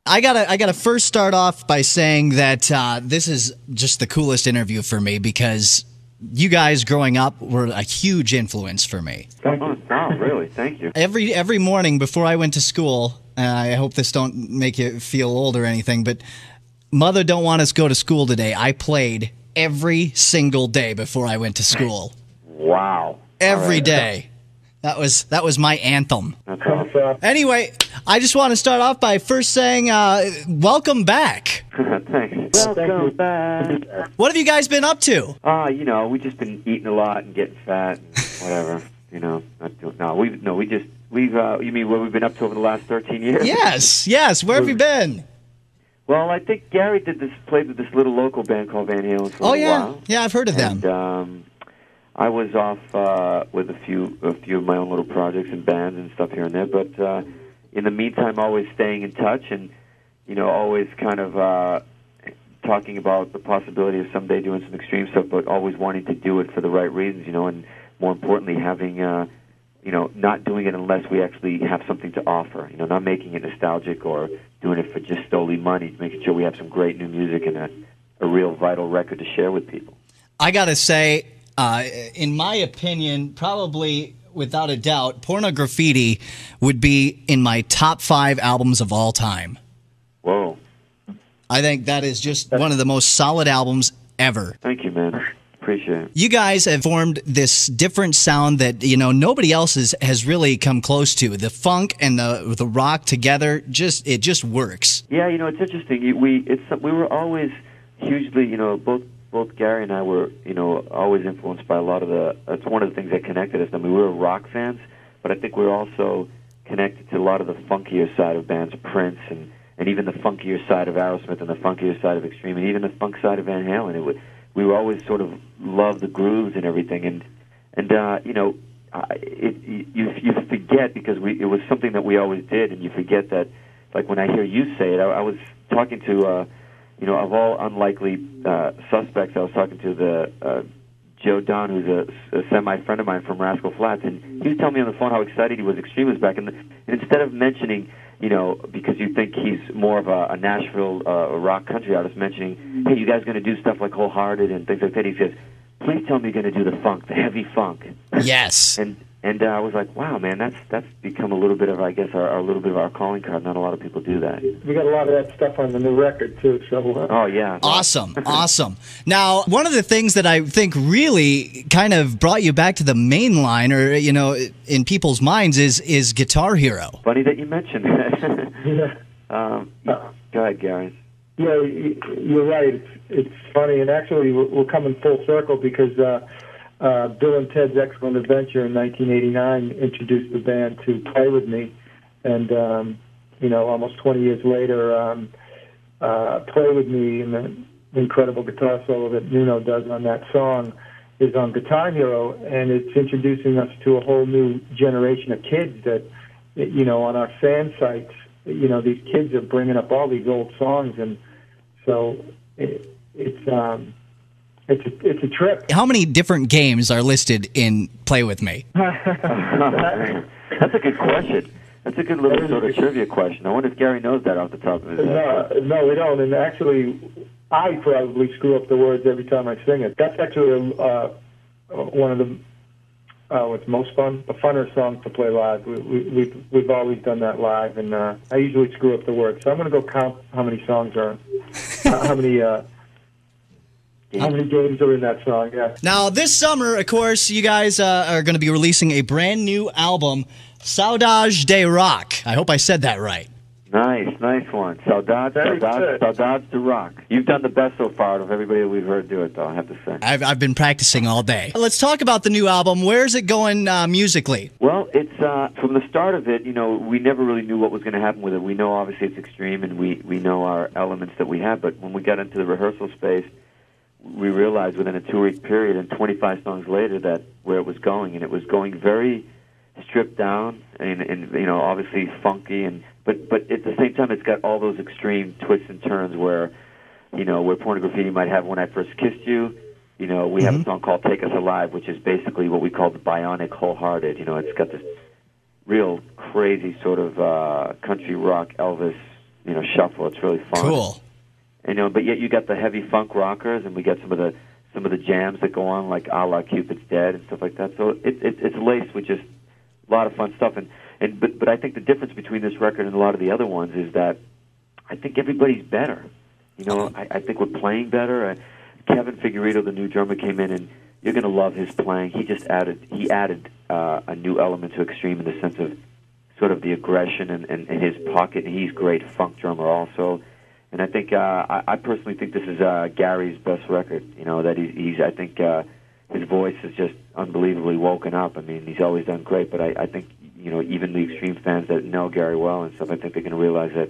I gotta first start off by saying that this is just the coolest interview for me because you guys growing up were a huge influence for me. Oh, really? Thank you. Every morning before I went to school, and I hope this don't make you feel old or anything, but Mother don't want us to go to school today. I played every single day before I went to school. Wow. Every day. That was my anthem. That's awesome. Anyway, I just want to start off by first saying welcome back. Thanks. Welcome back. What have you guys been up to? We've just been eating a lot and getting fat and whatever. You mean what we've been up to over the last 13 years? Yes. Where have you been? Well, I think Gary played with this little local band called Van Halen for a while. Yeah, I've heard of them. And I was off with a few of my own little projects and bands and stuff here and there. But in the meantime, always staying in touch and always kind of talking about the possibility of someday doing some extreme stuff, but always wanting to do it for the right reasons, and more importantly, having not doing it unless we actually have something to offer. Not making it nostalgic or doing it for just solely money. Making sure we have some great new music and a real vital record to share with people. I gotta say, in my opinion, probably without a doubt, Porno Graffiti would be in my top 5 albums of all time. Whoa. I think that is just one of the most solid albums ever. Thank you, man. Appreciate it. You guys have formed this different sound that nobody else has really come close to. The funk and the rock together, it just works. Yeah, it's interesting. We were always hugely, both Gary and I were, always influenced by a lot of that's one of the things that connected us. I mean, we were rock fans, but I think we were also connected to a lot of the funkier side of bands, Prince, and even the funkier side of Aerosmith and the funkier side of Extreme, and even the funk side of Van Halen. We were always sort of loved the grooves and everything, and you forget because it was something that we always did, and you forget that. Like when I hear you say it, I was talking to of all unlikely suspects, I was talking to the Joe Don, who's a semi-friend of mine from Rascal Flatts, and he was telling me on the phone how excited he was Extreme was back, and instead of mentioning, because you think he's more of a Nashville rock country artist, mentioning, hey, you guys going to do stuff like Wholehearted and things like that, he says, please tell me you're going to do the funk, the heavy funk. Yes. And I was like, wow, man, that's become a little bit of, I guess, our little bit of our calling card. Not a lot of people do that. We got a lot of that stuff on the new record, too. So, oh, yeah. Awesome. Now, one of the things that I think really kind of brought you back to the main line, or, in people's minds, is Guitar Hero. Funny that you mentioned that. yeah. Go ahead, Gary. Yeah, you're right. It's funny, and actually we're coming full circle because Bill and Ted's Excellent Adventure in 1989 introduced the band to Play With Me, and almost 20 years later, Play With Me and the incredible guitar solo that Nuno does on that song is on Guitar Hero, and it's introducing us to a whole new generation of kids that, on our fan sites, these kids are bringing up all these old songs, and so it's a trip. How many different games are listed in Play With Me? That's a good question. That's a good little sort of trivia question. I wonder if Gary knows that off the top of his head. No, we don't. And actually, I probably screw up the words every time I sing it. That's actually one of the what's most fun, a funner song to play live. We've always done that live, and I usually screw up the words. So I'm going to go count how many songs are, how many games are in that song. Yeah. Now this summer, of course, you guys are going to be releasing a brand new album, Saudade de Rock. I hope I said that right. Nice one. Saudade de Rock. You've done the best so far of everybody that we've heard do it, though, I have to say. I've been practicing all day. Let's talk about the new album. Where's it going musically? Well, it's from the start of it, we never really knew what was going to happen with it. We know, obviously, it's Extreme, and we know our elements that we have, but when we got into the rehearsal space, we realized within a 2-week period and 25 songs later that where it was going, and it was going very stripped down and obviously funky, but at the same time it's got all those extreme twists and turns where Porno Graffiti might have When I First Kissed You. We have a song called Take Us Alive, which is basically what we call the bionic Wholehearted. It's got this real crazy sort of country rock Elvis shuffle. It's really fun. Cool. But yet you got the heavy funk rockers, and we got some of the jams that go on, like a la Cupid's Dead and stuff like that. So it's laced with just a lot of fun stuff. But I think the difference between this record and a lot of the other ones is that I think everybody's better. I think we're playing better. Kevin Figueredo, the new drummer, came in, and you're going to love his playing. He added a new element to Extreme in the sense of sort of the aggression and his pocket. And he's a great funk drummer also. And I think I personally think this is Gary's best record. That he's I think his voice is just unbelievably woken up. I mean, he's always done great, but I think even the Extreme fans that know Gary well and stuff, I think they're going to realize that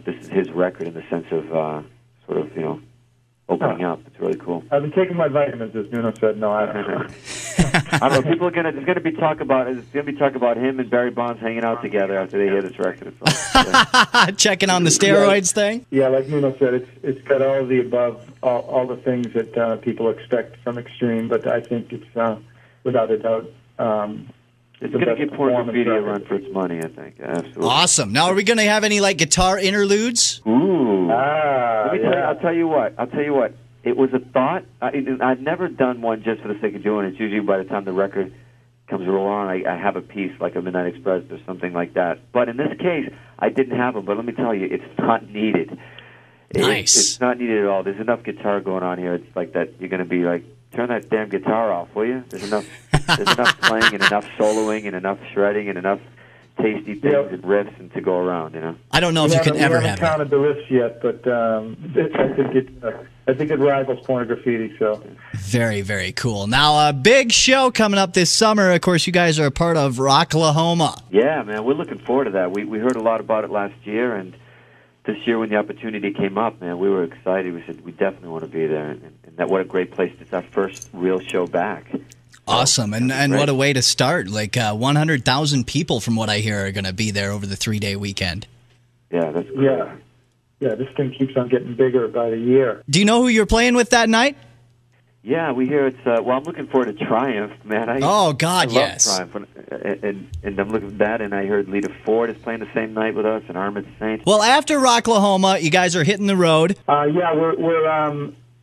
this is his record in the sense of sort of opening up. It's really cool. I've been taking my vitamins, as Nuno said. No, I don't know. I don't know. People are gonna. There's gonna be talk about him and Barry Bonds hanging out together after they hear this record. Checking on the steroids thing. Yeah, like Nuno said, it's got all of the above, all the things that people expect from Extreme. But I think it's without a doubt. It's going to give Porn Graffiti a run for its money, I think. Absolutely. Awesome. Now, are we going to have any guitar interludes? Ooh. I'll tell you what. It was a thought. I've never done one just for the sake of doing it. It's usually by the time the record comes along, I have a piece like a Midnight Express or something like that. But in this case, I didn't have them. But let me tell you, it's not needed. Nice. It's not needed at all. There's enough guitar going on here. It's like that. You're going to be like, turn that damn guitar off, will you? There's enough playing and enough soloing and enough shredding and enough tasty things and riffs and to go around. I don't know if you could ever have it. We haven't counted the riffs yet, but I think it rivals Porn Graffiti. So very, very cool. Now, a big show coming up this summer. Of course, you guys are a part of Rocklahoma. Yeah, man, we're looking forward to that. We heard a lot about it last year, and this year when the opportunity came up, man, we were excited. We said we definitely want to be there, and that what a great place. It's our first real show back. Awesome, and what a way to start. 100,000 people, from what I hear, are going to be there over the 3-day weekend. Yeah, that's great. Yeah, this thing keeps on getting bigger by the year. Do you know who you're playing with that night? Yeah, we hear it's. I'm looking forward to Triumph, man. I love Triumph, and I'm looking at that, and I heard Lita Ford is playing the same night with us, and Armored Saints. Well, after Rocklahoma, you guys are hitting the road. We're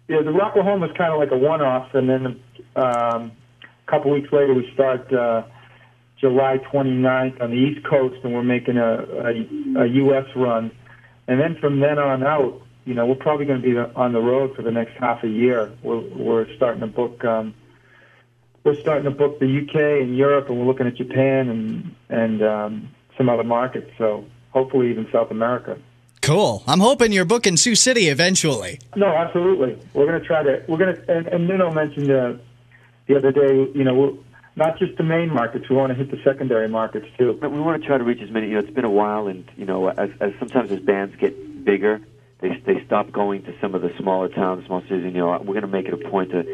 the Rocklahoma is kind of like a one-off, and then a couple weeks later we start July 29th on the East Coast, and we're making a U.S. run, and then from then on out, we're probably going to be on the road for the next half a year. We're starting to book. We're starting to book the UK and Europe, and we're looking at Japan and some other markets. So hopefully even South America. Cool. I'm hoping you're booking Sioux City eventually. No, absolutely. We're going to try to. We're going to. And Nuno mentioned the other day. We're not just the main markets. We want to hit the secondary markets too. But we want to try to reach as many. It's been a while, and as sometimes as bands get bigger, they stop going to some of the smaller towns, small cities. We're going to make it a point to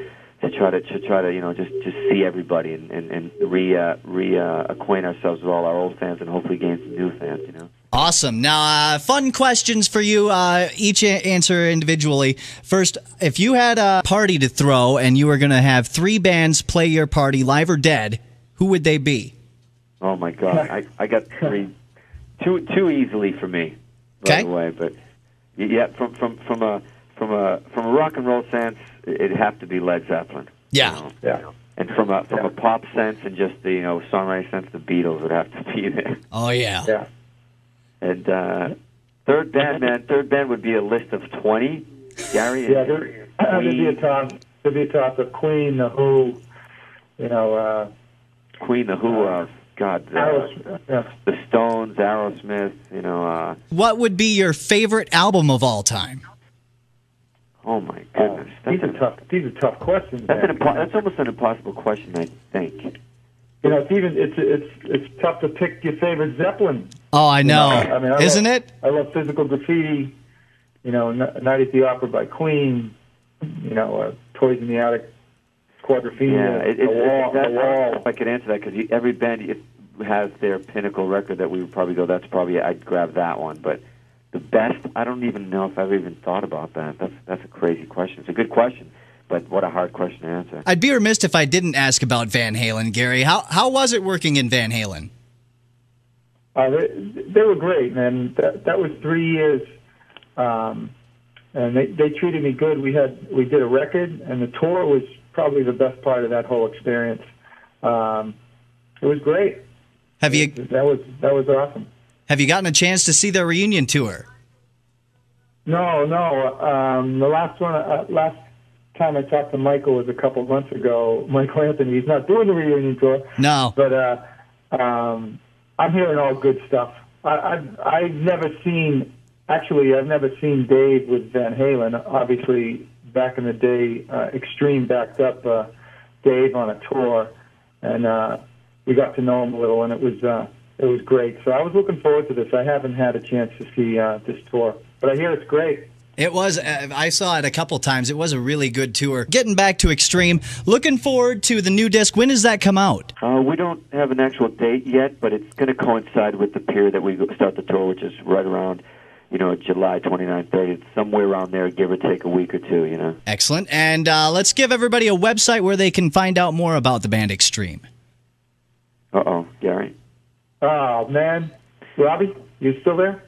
try to just see everybody and reacquaint ourselves with all our old fans and hopefully gain some new fans. Awesome. Now, fun questions for you. Each answer individually. First, if you had a party to throw and you were going to have 3 bands play your party, live or dead, who would they be? Oh my God, I got 3, too easily for me. By the way, but yeah, from a rock and roll sense, it'd have to be Led Zeppelin. Yeah. Yeah. And from a pop sense and just the songwriting sense, the Beatles would have to be there. Oh yeah. Yeah. And third band would be a list of 20. Gary. Yeah, there'd be a toss of Queen, The Who. Queen, The Who. God, the Stones, Aerosmith. What would be your favorite album of all time? Oh my goodness, these are tough questions. That's almost an impossible question, I think. It's tough to pick your favorite Zeppelin. Oh, I know. Isn't it? I love Physical Graffiti. Night at the Opera by Queen. Toys in the Attic, Quadrophenia. The Wall. I could answer that because every band has their pinnacle record that we would probably go. I'd grab that one. But the best, I don't even know if I've even thought about that. That's a crazy question. It's a good question. But what a hard question to answer. I'd be remiss if I didn't ask about Van Halen, Gary. How was it working in Van Halen? They were great, man. That was 3 years, and they treated me good. We did a record, and the tour was probably the best part of that whole experience. It was great. That was awesome. Have you gotten a chance to see their reunion tour? No. The last time I talked to Michael was a couple months ago. Michael Anthony, he's not doing the reunion tour. No. But I'm hearing all good stuff. I've never seen Dave with Van Halen. Obviously, back in the day, Extreme backed up Dave on a tour, and we got to know him a little, and it was great. So I was looking forward to this. I haven't had a chance to see this tour, but I hear it's great. It was. I saw it a couple times. It was a really good tour. Getting back to Extreme, looking forward to the new disc. When does that come out? We don't have an actual date yet, but it's going to coincide with the period that we start the tour, which is right around, July 29th, 30th, somewhere around there, give or take a week or two, Excellent. And let's give everybody a website where they can find out more about the band Extreme. Gary? Oh, man. Robbie, you still there?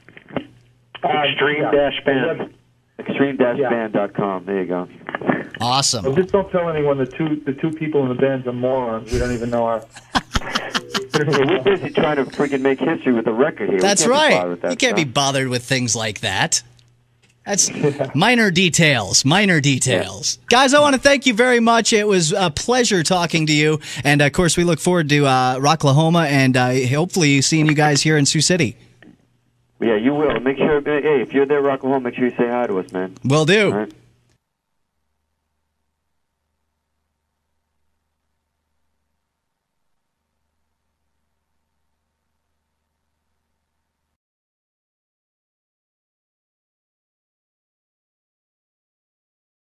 Extreme-band. Extreme-band.com. There you go. Awesome. Well, just don't tell anyone the two people in the band's are morons. We don't even know our... We're busy trying to freaking make history with the record here. That's right. You can't be bothered with things like that. That's minor details. Yeah. Guys, I want to thank you very much. It was a pleasure talking to you. And, of course, we look forward to Rocklahoma and hopefully seeing you guys here in Sioux City. Yeah, you will. Make sure, hey, if you're there, Rocklahoma, make sure you say hi to us, man. Will do. All right.